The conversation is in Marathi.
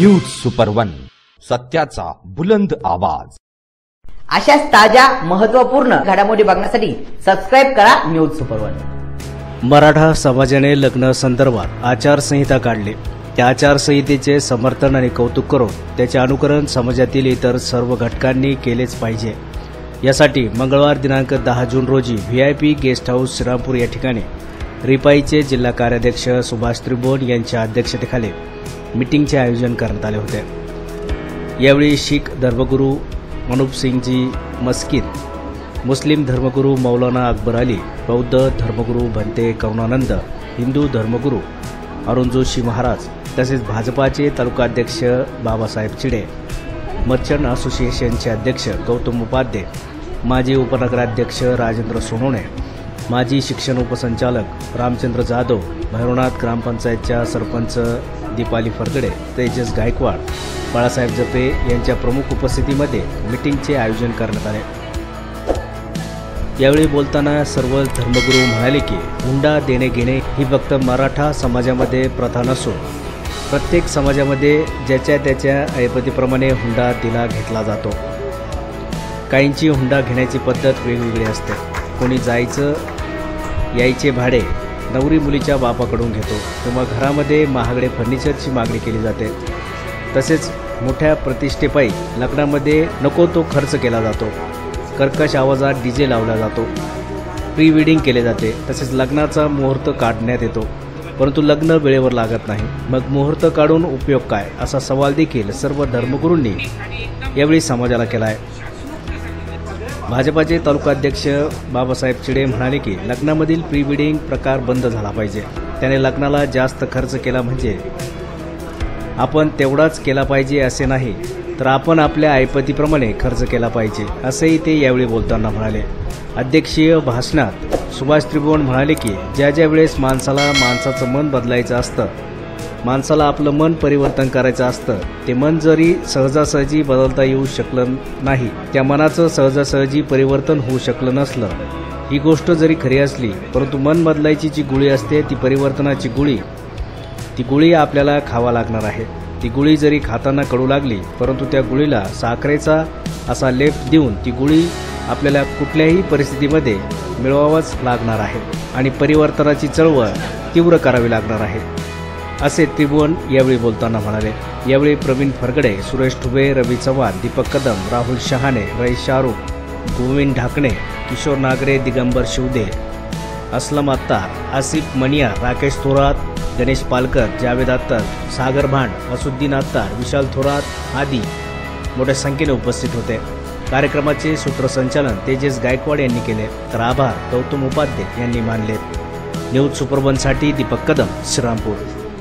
न्यूज सुपर वन, सत्याचा बुलंद आवाज। अशाच ताज्या महत्त्वपूर्ण घडामोडी बघण्यासाठी सबस्क्राइब करा न्यूज सुपर वन। मराठा समाजाने लग्न संदर्भात आचारसंहिता काढली। त्या आचारसंहितेचे समर्थन आणि कौतुक करून त्याचे अनुकरण समाजातील इतर सर्व घटकांनी केलेच पाहिजे। यासाठी मंगळवार दिनांक 10 जून रोजी VIP गेस्ट हाऊस श्रीरामपूर या ठिकाणी रिपाईचे जिल्हा कार्याध्यक्ष सुभाष त्रिभुवन यांच्या अध्यक्षतेखाली मीटिंगचे आयोजन करण्यात आले होते। यावेळी शीख धर्मगुरू मनूप सिंगजी मस्किन, मुस्लिम धर्मगुरू मौलाना अकबर अली, बौद्ध धर्मगुरू भंते करुणानंद, हिंदू धर्मगुरू अरुण जोशी महाराज तसेच भाजपाचे तालुकाध्यक्ष बाबासाहेब चिडे, मर्चंट असोसिएशनचे अध्यक्ष गौतम उपाध्ये, माजी उपनगराध्यक्ष राजेंद्र सोनवणे, माजी शिक्षण उपसंचालक रामचंद्र जाधव, भैरवनाथ ग्रामपंचायतच्या सरपंच दीपाली फरगडे, तेजस गायकवाड, बाळासाहेब जपे यांच्या प्रमुख उपस्थितीमध्ये मीटिंगचे आयोजन करण्यात आले। यावेळी बोलताना सर्व धर्मगुरू म्हणाले की हुंडा देणे घेणे ही फक्त मराठा समाजामध्ये प्रथा नसून प्रत्येक समाजामध्ये ज्याच्या त्याच्या ऐपतीप्रमाणे हुंडा दिला घेतला जातो। काहींची हुंडा घेण्याची पद्धत वेगवेगळी असते। कोणी जायचं यायचे भाडे नवरी मुलीच्या बापाकडून घेतो किंवा घरामध्ये महागडे फर्निचरची मागणी केली जाते। तसेच मोठ्या प्रतिष्ठेपायी लग्नामध्ये नको तो खर्च केला जातो। कर्कश आवाजात DJ लावला जातो, प्री वेडिंग केले जाते। तसेच लग्नाचा मुहूर्त काढण्यात येतो, परंतु लग्न वेळेवर लागत नाही। मग मुहूर्त काढून उपयोग काय, असा सवाल देखील सर्व धर्मगुरूंनी यावेळी समाजाला केला आहे। भाजपाचे तालुकाध्यक्ष बाबासाहेब चिडे म्हणाले की लग्नामधील प्री वेडिंग प्रकार बंद झाला पाहिजे। त्याने लग्नाला जास्त खर्च केला म्हणजे आपण तेवढाच केला पाहिजे असे नाही, तर आपण आपल्या ऐपतीप्रमाणे खर्च केला पाहिजे, असेही ते यावेळी बोलताना म्हणाले। अध्यक्षीय भाषणात सुभाष त्रिभुवन म्हणाले की ज्या वेळेस माणसाचं मन बदलायचं असतं, माणसाला आपलं मन परिवर्तन करायचं असतं, ते मन जरी सहजासहजी बदलता येऊ शकलं नाही, त्या मनाचं सहजासहजी परिवर्तन होऊ शकलं नसलं, ही गोष्ट जरी खरी असली, परंतु मन बदलायची जी गुळी असते ती परिवर्तनाची गुळी, ती गुळी आपल्याला खावा लागणार आहे। ती गुळी जरी खाताना कडू लागली, परंतु त्या गुळीला साखरेचा असा लेप देऊन ती गुळी आपल्याला कुठल्याही परिस्थितीमध्ये मिळवावाच लागणार आहे आणि परिवर्तनाची चळवळ तीव्र करावी लागणार आहे, असे त्रिभुवन यावेळी बोलताना म्हणाले। यावेळी प्रवीण फरगडे, सुरेश ठुबे, रवी चव्हाण, दीपक कदम, राहुल शहाणे, रईस शाहरुख, गोविंद ढाकणे, किशोर नागरे, दिगंबर शिवदे, असलम अत्तार, आसिफ मनिया, राकेश थोरात, गणेश पालकर, जावेद अत्तर, सागर भांड, असुद्दीन अत्तार, विशाल थोरात आदी मोठ्या संख्येने उपस्थित होते। कार्यक्रमाचे सूत्रसंचालन तेजस गायकवाड यांनी केले, तर आभार गौतम उपाध्ये यांनी मानले। न्यूज सुपर वनसाठी दीपक कदम, श्रीरामपूर।